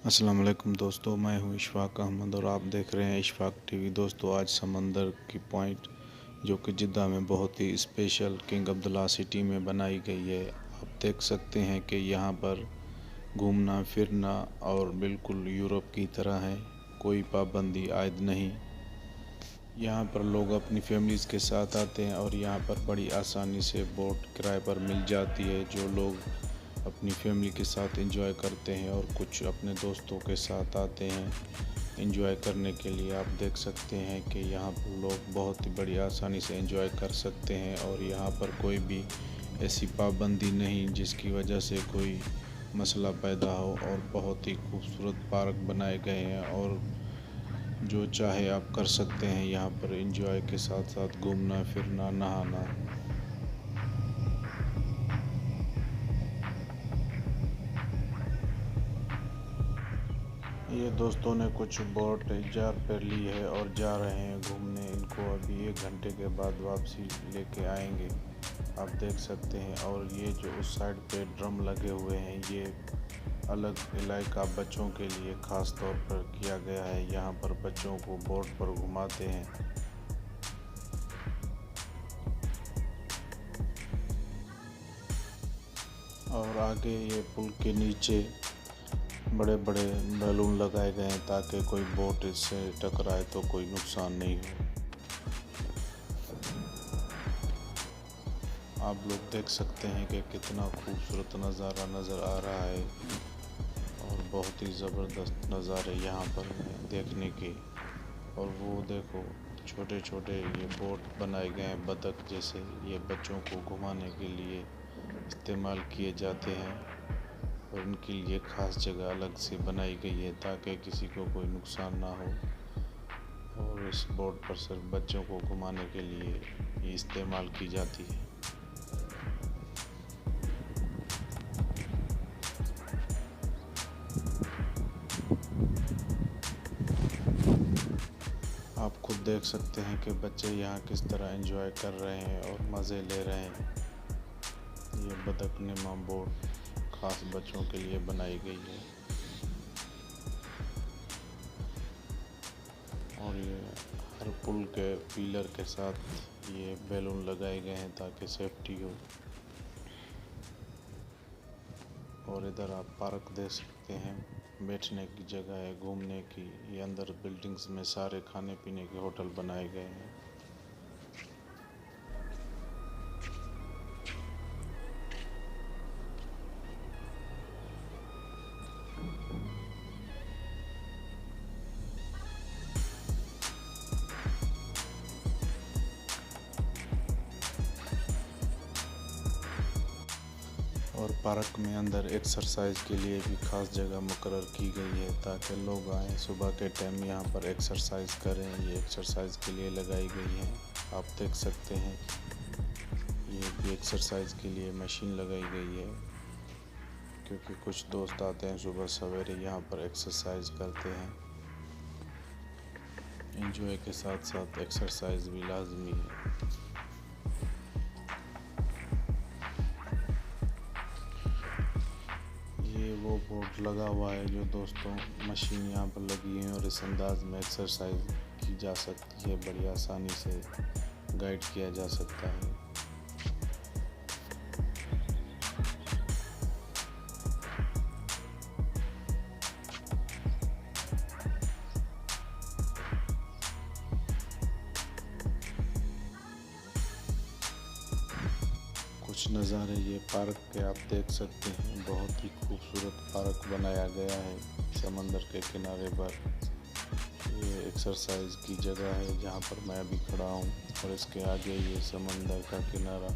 अस्सलाम वालेकुम दोस्तों, मैं हूं इशफाक अहमद और आप देख रहे हैं इशफाक टीवी। दोस्तों, आज समंदर की पॉइंट जो कि जिद्दा में बहुत ही स्पेशल किंग अब्दुल्ला सिटी में बनाई गई है। आप देख सकते हैं कि यहाँ पर घूमना फिरना और बिल्कुल यूरोप की तरह है, कोई पाबंदी आयद नहीं। यहाँ पर लोग अपनी फैमिलीज़ के साथ आते हैं और यहाँ पर बड़ी आसानी से बोट किराए पर मिल जाती है। जो लोग अपनी फैमिली के साथ एंजॉय करते हैं और कुछ अपने दोस्तों के साथ आते हैं एंजॉय करने के लिए, आप देख सकते हैं कि यहाँ पर लोग बहुत ही बड़ी आसानी से एंजॉय कर सकते हैं। और यहाँ पर कोई भी ऐसी पाबंदी नहीं जिसकी वजह से कोई मसला पैदा हो। और बहुत ही खूबसूरत पार्क बनाए गए हैं और जो चाहे आप कर सकते हैं यहाँ पर एंजॉय के साथ साथ घूमना फिरना नहाना। ये दोस्तों ने कुछ बोट इजार पर ली है और जा रहे हैं घूमने। इनको अभी 1 घंटे के बाद वापसी लेके आएंगे, आप देख सकते हैं। और ये जो उस साइड पे ड्रम लगे हुए हैं, ये अलग इलाका बच्चों के लिए ख़ास तौर पर किया गया है। यहाँ पर बच्चों को बोट पर घुमाते हैं। और आगे ये पुल के नीचे बड़े बड़े बैलून लगाए गए हैं ताकि कोई बोट इससे टकराए तो कोई नुकसान नहीं हो। आप लोग देख सकते हैं कि कितना खूबसूरत नज़ारा नज़र आ रहा है और बहुत ही ज़बरदस्त नज़ारे यहाँ पर हैं देखने के। और वो देखो, छोटे छोटे ये बोट बनाए गए हैं बतख जैसे, ये बच्चों को घुमाने के लिए इस्तेमाल किए जाते हैं। और उनके लिए ख़ास जगह अलग से बनाई गई है ताकि किसी को कोई नुकसान ना हो। और इस बोट पर सिर्फ बच्चों को घुमाने के लिए ये इस्तेमाल की जाती है। आप खुद देख सकते हैं कि बच्चे यहाँ किस तरह एंजॉय कर रहे हैं और मज़े ले रहे हैं। ये बतख नुमा बोट ख़ास बच्चों के लिए बनाई गई है। और ये हर पुल के पिलर के साथ ये बैलून लगाए गए हैं ताकि सेफ्टी हो। और इधर आप पार्क देख सकते हैं, बैठने की जगह है, घूमने की। ये अंदर बिल्डिंग्स में सारे खाने पीने के होटल बनाए गए हैं। और पार्क में अंदर एक्सरसाइज के लिए भी ख़ास जगह मुकर्रर की गई है ताकि लोग आएँ सुबह के टाइम यहाँ पर एक्सरसाइज करें। ये एक्सरसाइज के लिए लगाई गई है, आप देख सकते हैं। ये भी एक्सरसाइज के लिए मशीन लगाई गई है क्योंकि कुछ दोस्त आते हैं सुबह सवेरे यहाँ पर एक्सरसाइज करते हैं। एंजॉय के साथ साथ एक्सरसाइज भी लाजमी है। ये वो बोर्ड लगा हुआ है जो दोस्तों मशीन यहाँ पर लगी है और इस अंदाज में एक्सरसाइज की जा सकती है, बड़ी आसानी से गाइड किया जा सकता है। कुछ नज़ारे ये पार्क के आप देख सकते हैं, बहुत ही खूबसूरत पार्क बनाया गया है समंदर के किनारे पर। ये एक्सरसाइज की जगह है जहाँ पर मैं अभी खड़ा हूँ और इसके आगे ये समंदर का किनारा।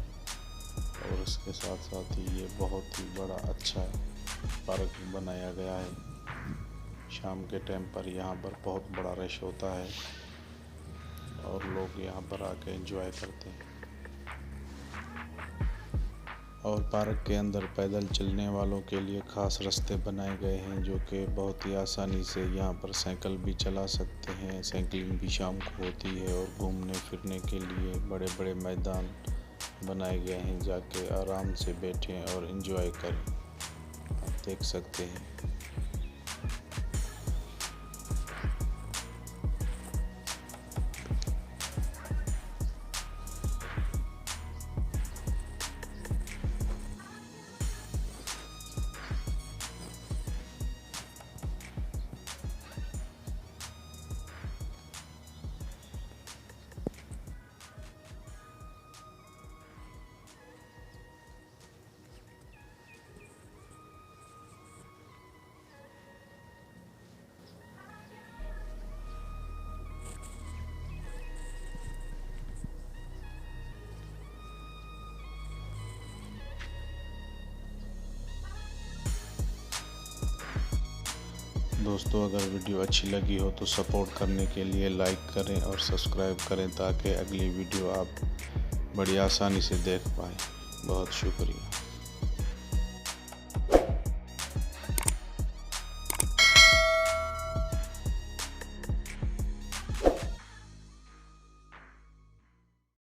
और इसके साथ साथ ही ये बहुत ही बड़ा अच्छा पार्क बनाया गया है। शाम के टाइम पर यहाँ पर बहुत बड़ा रश होता है और लोग यहाँ पर आके एंजॉय करते हैं। और पार्क के अंदर पैदल चलने वालों के लिए ख़ास रास्ते बनाए गए हैं जो कि बहुत ही आसानी से यहाँ पर साइकिल भी चला सकते हैं। साइकिलिंग भी शाम को होती है और घूमने फिरने के लिए बड़े बड़े मैदान बनाए गए हैं, जाके आराम से बैठें और एंजॉय करें, आप देख सकते हैं। दोस्तों अगर वीडियो अच्छी लगी हो तो सपोर्ट करने के लिए लाइक करें और सब्सक्राइब करें ताकि अगली वीडियो आप बड़ी आसानी से देख पाएँ। बहुत शुक्रिया।